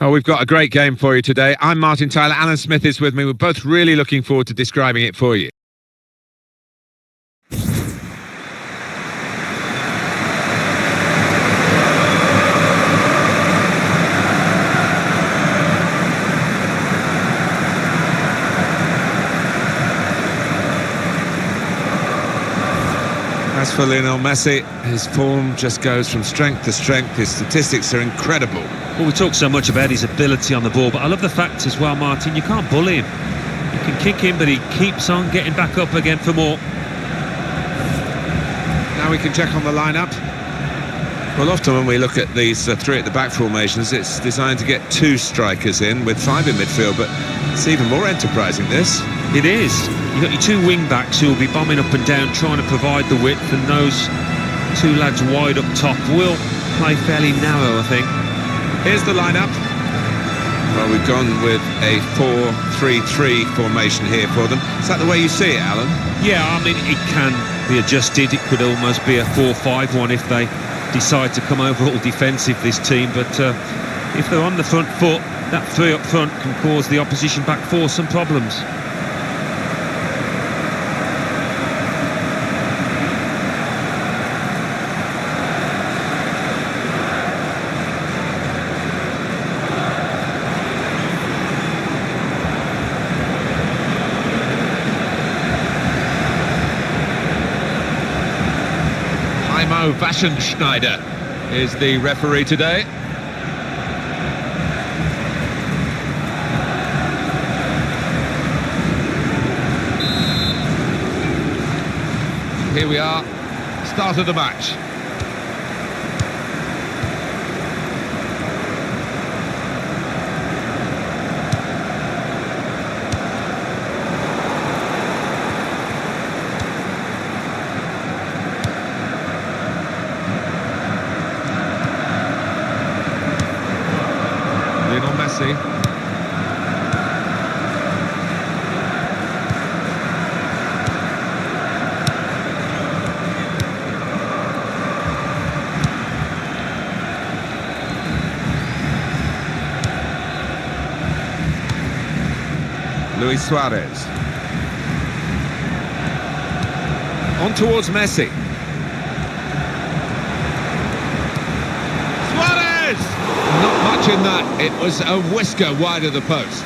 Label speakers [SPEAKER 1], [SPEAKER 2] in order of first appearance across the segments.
[SPEAKER 1] Oh, we've got a great game for you today. I'm Martin Tyler. Alan Smith is with me. We're both really looking forward to describing it for you. As for Lionel Messi, his form just goes from strength to strength. His statistics are incredible.
[SPEAKER 2] Well, we talk so much about his ability on the ball, but I love the fact as well, Martin, you can't bully him. You can kick him, but he keeps on getting back up again for more.
[SPEAKER 1] Now we can check on the lineup. Well, often when we look at these three at the back formations, it's designed to get two strikers in with five in midfield, but it's even more enterprising, this.
[SPEAKER 2] It is. You've got your two wing-backs who will be bombing up and down, trying to provide the width, and those two lads wide up top will play fairly narrow, I think.
[SPEAKER 1] Here's the lineup. Well, we've gone with a 4-3-3 formation here for them. Is that the way you see it, Alan?
[SPEAKER 2] Yeah, I mean, it can be adjusted. It could almost be a 4-5-1 if they decide to come overall defensive, this team. But if they're on the front foot, that three up front can cause the opposition back four some problems.
[SPEAKER 1] Schneider is the referee today. Here we are, start of the match. Lionel Messi. Luis Suarez. On towards Messi. Not much in that. It was a whisker wide of the post.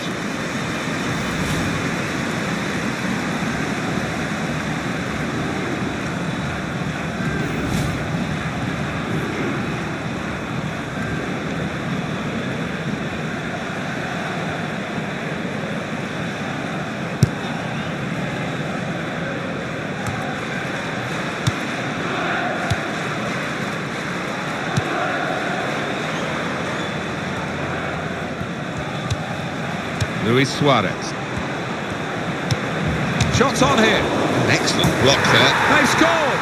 [SPEAKER 1] Luis Suarez. Shots on here. An excellent block there. They've scored!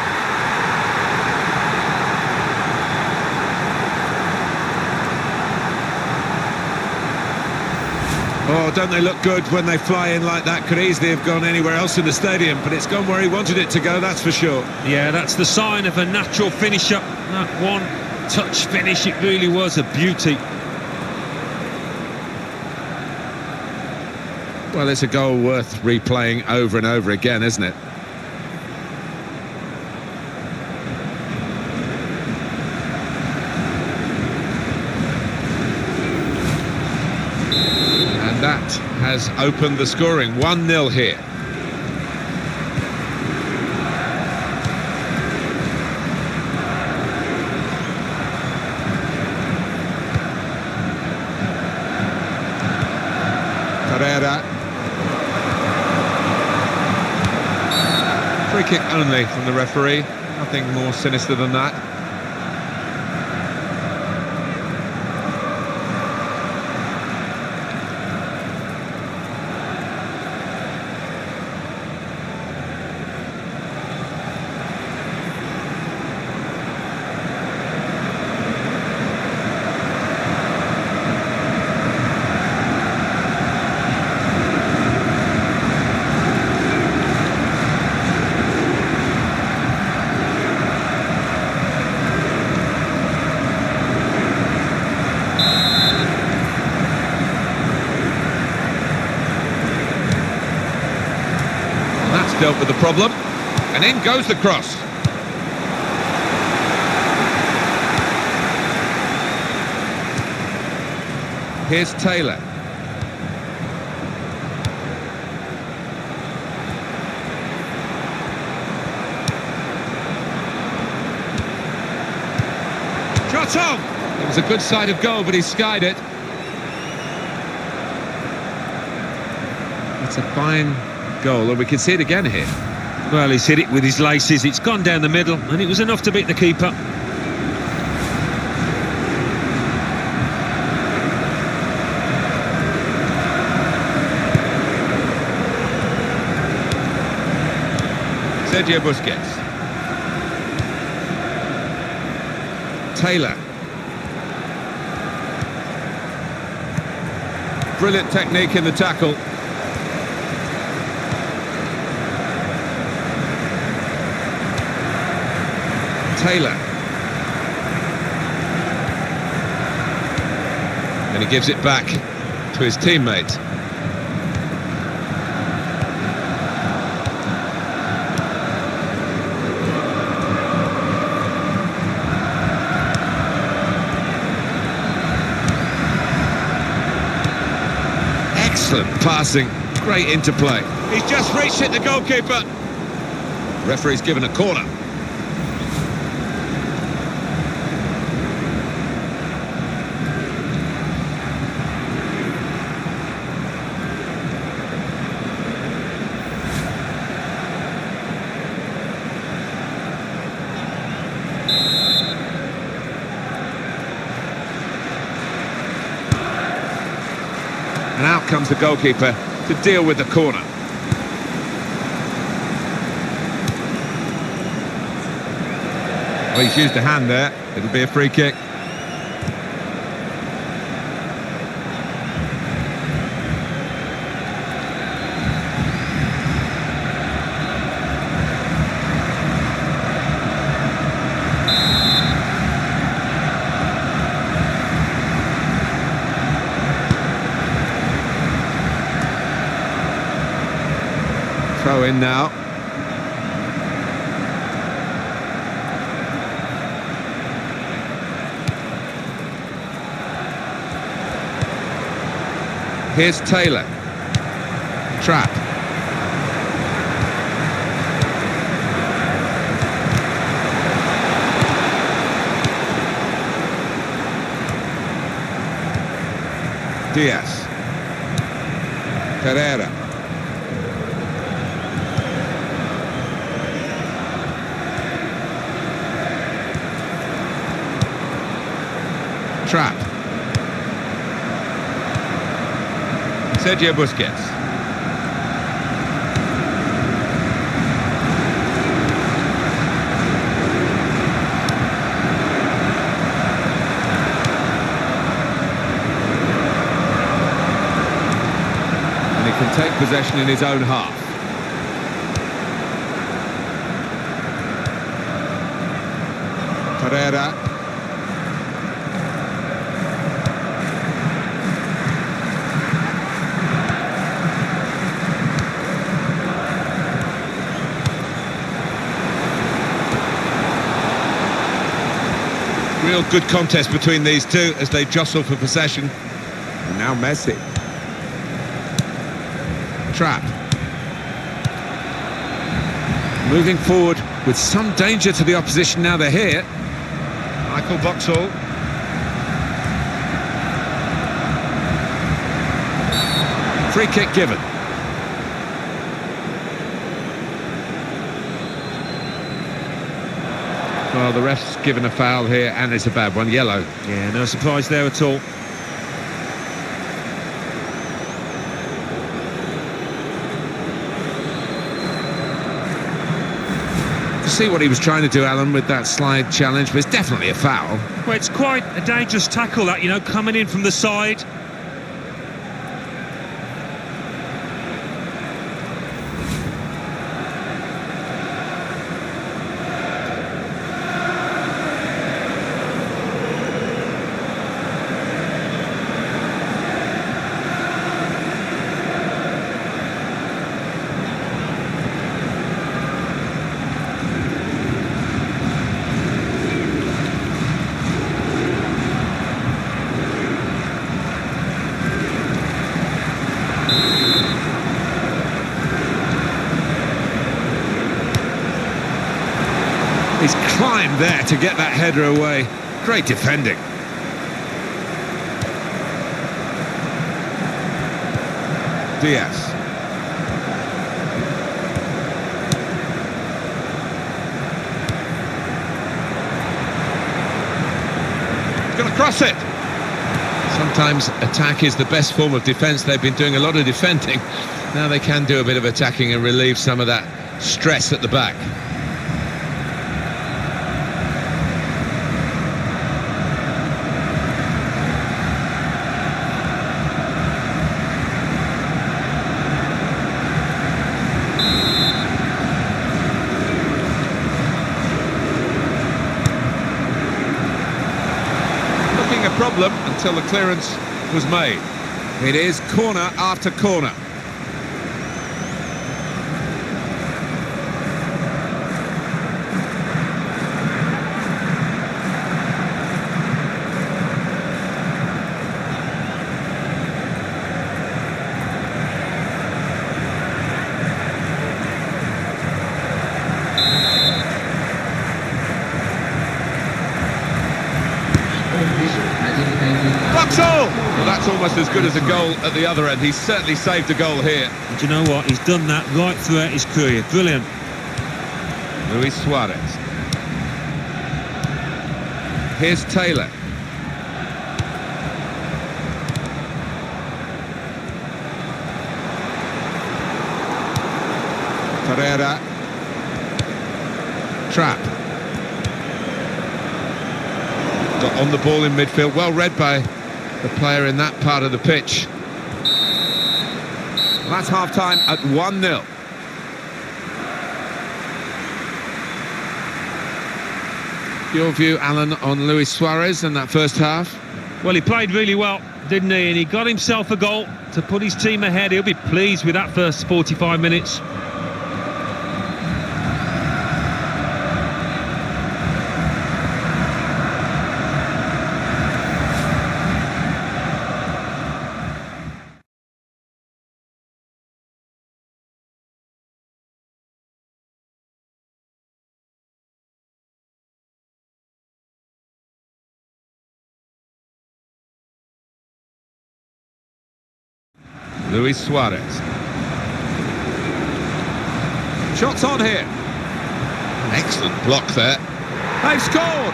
[SPEAKER 1] Oh, don't they look good when they fly in like that? Could easily have gone anywhere else in the stadium, but it's gone where he wanted it to go, that's for sure.
[SPEAKER 2] Yeah, that's the sign of a natural finisher. That one-touch finish, it really was a beauty.
[SPEAKER 1] Well, it's a goal worth replaying over and over again, isn't it? And that has opened the scoring. 1-0 here. Pereira. Free kick only from the referee. Nothing more sinister than that. dealt with the problem. And in goes the cross. Here's Taylor. Shot on! It was a good sight of goal, but he skied it. It's a fine goal, and we can see it again here.
[SPEAKER 2] Well, he's hit it with his laces. It's gone down the middle, and it was enough to beat the keeper.
[SPEAKER 1] Sergio Busquets. Taylor. Brilliant technique in the tackle. Taylor. And he gives it back to his teammate. Excellent passing, great interplay. He's just reached it, the goalkeeper. Referee's given a corner. And out comes the goalkeeper to deal with the corner. Well, he's used a hand there. It'll be a free kick. Throw in now. Here's Taylor. Trap. Diaz. Pereira. Trap. Sergio Busquets. And he can take possession in his own half. Pereira. Real good contest between these two as they jostle for possession. And now Messi. Trap. Moving forward with some danger to the opposition now they're here. Michael Boxall. Free kick given. Well, the ref's given a foul here, and it's a bad one, yellow.
[SPEAKER 2] Yeah, no surprise there at all.
[SPEAKER 1] To see what he was trying to do, Alan, with that slide challenge, but it's definitely a foul.
[SPEAKER 2] Well, it's quite a dangerous tackle, that, you know, coming in from the side.
[SPEAKER 1] He's climbed there to get that header away. Great defending. Diaz. Gonna cross it. Sometimes attack is the best form of defence. They've been doing a lot of defending. Now they can do a bit of attacking and relieve some of that stress at the back. A problem until the clearance was made. It is corner after corner. Well, that's almost as good as a goal at the other end. He's certainly saved a goal here.
[SPEAKER 2] And do you know what? He's done that right throughout his career. Brilliant.
[SPEAKER 1] Luis Suarez. Here's Taylor. Pereira. Trap. Got on the ball in midfield. Well read by the player in that part of the pitch. That's half-time at 1-0. Your view, Alan, on Luis Suarez in that first half?
[SPEAKER 2] Well, he played really well, didn't he? And he got himself a goal to put his team ahead. He'll be pleased with that first 45 minutes.
[SPEAKER 1] Luis Suarez. Shots on here. Excellent block there. They've scored!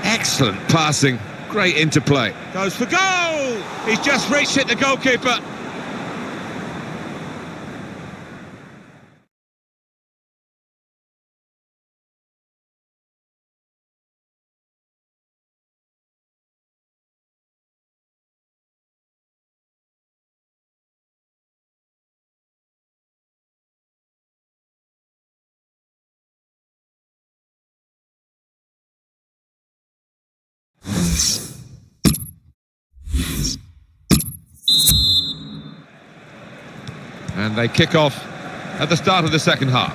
[SPEAKER 1] Excellent passing. Great interplay. Goes for goal! He's just reached it, the goalkeeper. And they kick off at the start of the second half.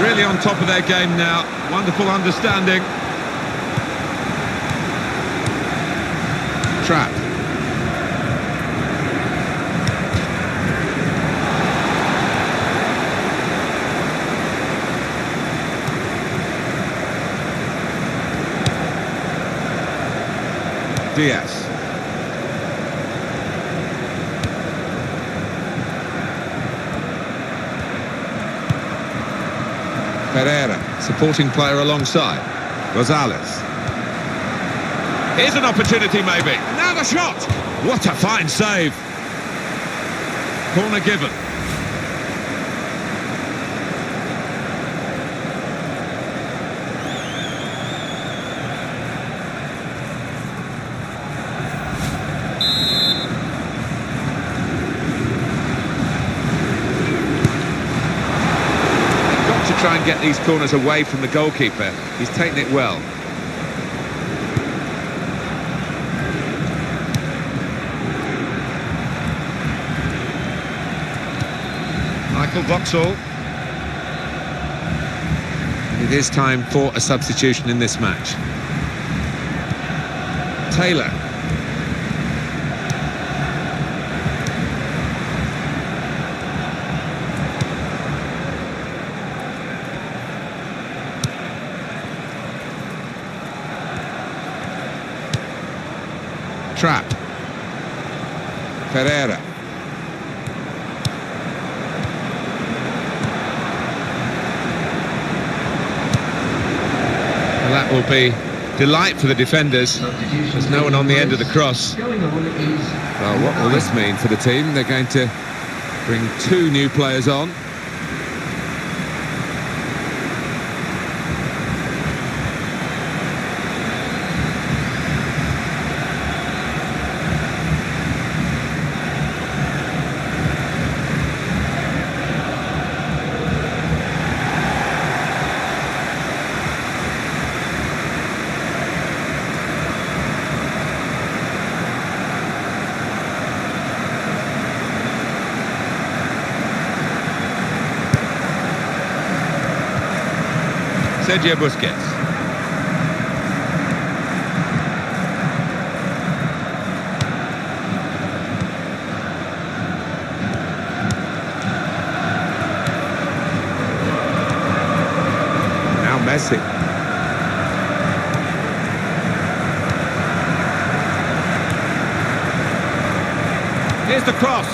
[SPEAKER 1] Really on top of their game now. Wonderful understanding. Trap. Diaz. Pereira, supporting player alongside. Rosales. Here's an opportunity maybe. Now the shot! What a fine save. Corner given. Try and get these corners away from the goalkeeper. He's taken it well. Michael Vauxhall. It is time for a substitution in this match. Taylor. Trap. Pereira. Well, that will be delight for the defenders. There's no one on the end of the cross. Well, what will this mean for the team? They're going to bring 2 new players on. Sergio Busquets. Now Messi. Here's the cross.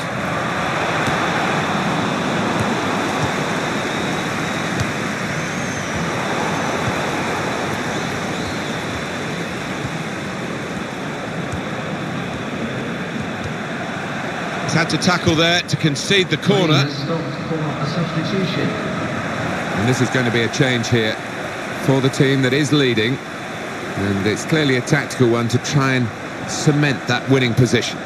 [SPEAKER 1] He's had to tackle there to concede the corner. And this is going to be a change here for the team that is leading. And it's clearly a tactical one to try and cement that winning position.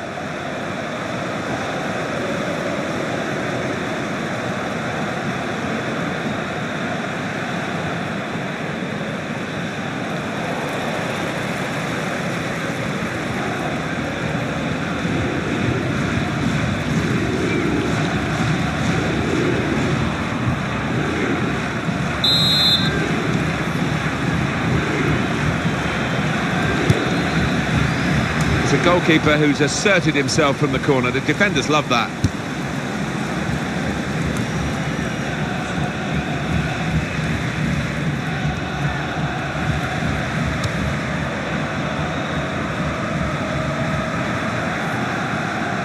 [SPEAKER 1] A goalkeeper who's asserted himself from the corner. The defenders love that.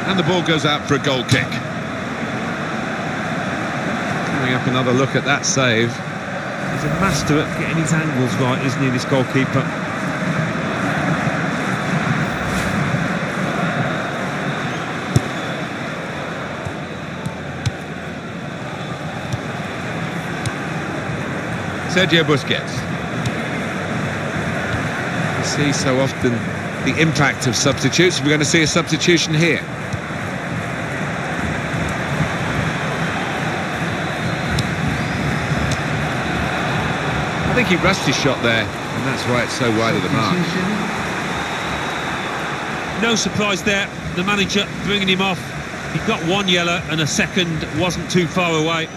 [SPEAKER 1] And the ball goes out for a goal kick. Coming up, another look at that save.
[SPEAKER 2] He's a master at getting his angles right, isn't he, this goalkeeper?
[SPEAKER 1] Sergio Busquets. We see so often the impact of substitutes. We're going to see a substitution here. I think he rushed his shot there, and that's why it's so wide of the mark.
[SPEAKER 2] No surprise there, the manager bringing him off. He got 1 yellow and a second wasn't too far away.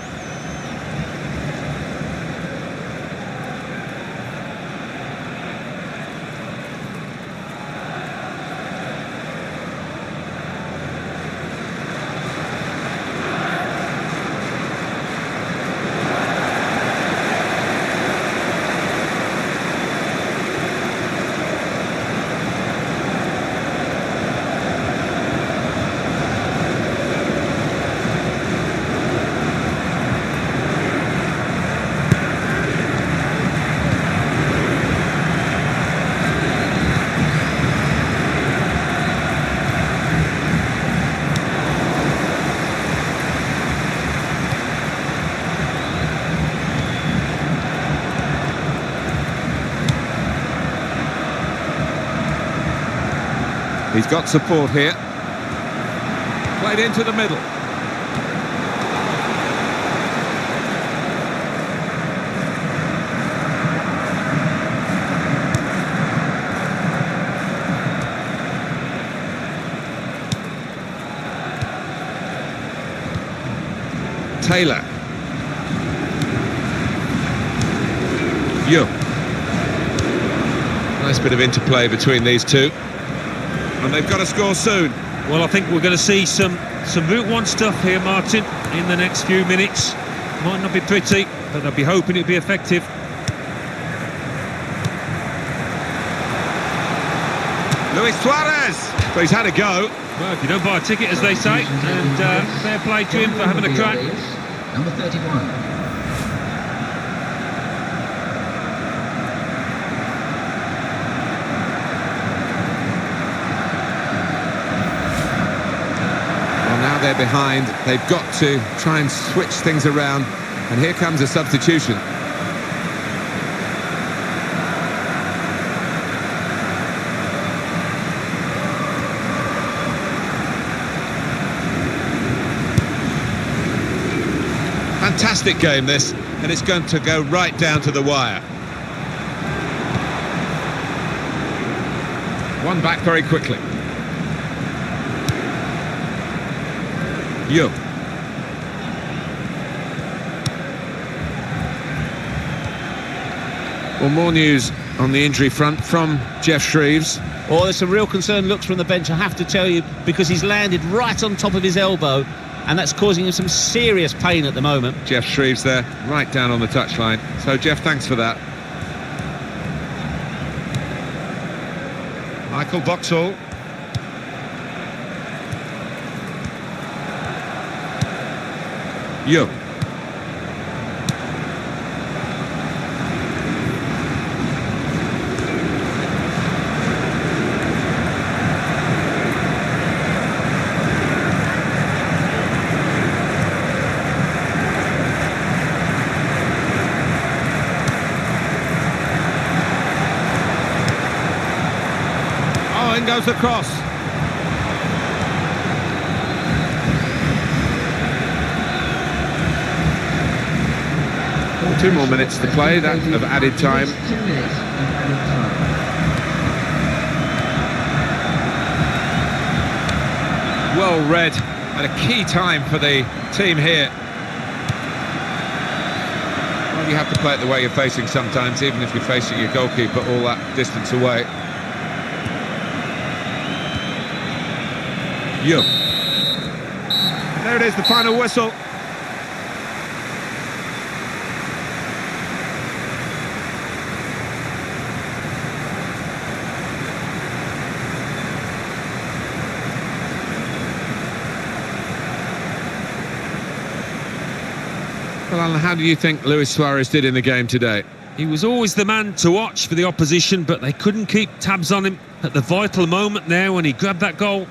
[SPEAKER 1] He's got support here. Played into the middle. Taylor. Yo. Nice bit of interplay between these two. And they've got to score soon.
[SPEAKER 2] Well, I think we're going to see some Route 1 stuff here, Martin, in the next few minutes. Might not be pretty, but I'll be hoping it'll be effective.
[SPEAKER 1] Luis Suarez! So he's had a go.
[SPEAKER 2] Well, if you don't buy a ticket, as they say, and fair play to him for having a crack.
[SPEAKER 3] Number 31.
[SPEAKER 1] They're behind, they've got to try and switch things around, and here comes a substitution. Fantastic game this, and it's going to go right down to the wire. One back very quickly. Yo. Well, more news on the injury front from Jeff Shreves.
[SPEAKER 4] Oh, there's some real concerned looks from the bench, I have to tell you, because he's landed right on top of his elbow, and that's causing him some serious pain at the moment.
[SPEAKER 1] Jeff Shreves there, right down on the touchline. So, Jeff, thanks for that. Michael Boxall. Yo. Oh, in goes the cross. Two more minutes to play, that of added time.
[SPEAKER 3] 2 minutes of added time.
[SPEAKER 1] Well read, and a key time for the team here. Well, you have to play it the way you're facing sometimes, even if you're facing your goalkeeper all that distance away. Yo. There it is, the final whistle. Well, Alan, how do you think Luis Suarez did in the game today?
[SPEAKER 2] He was always the man to watch for the opposition, but they couldn't keep tabs on him at the vital moment there when he grabbed that goal.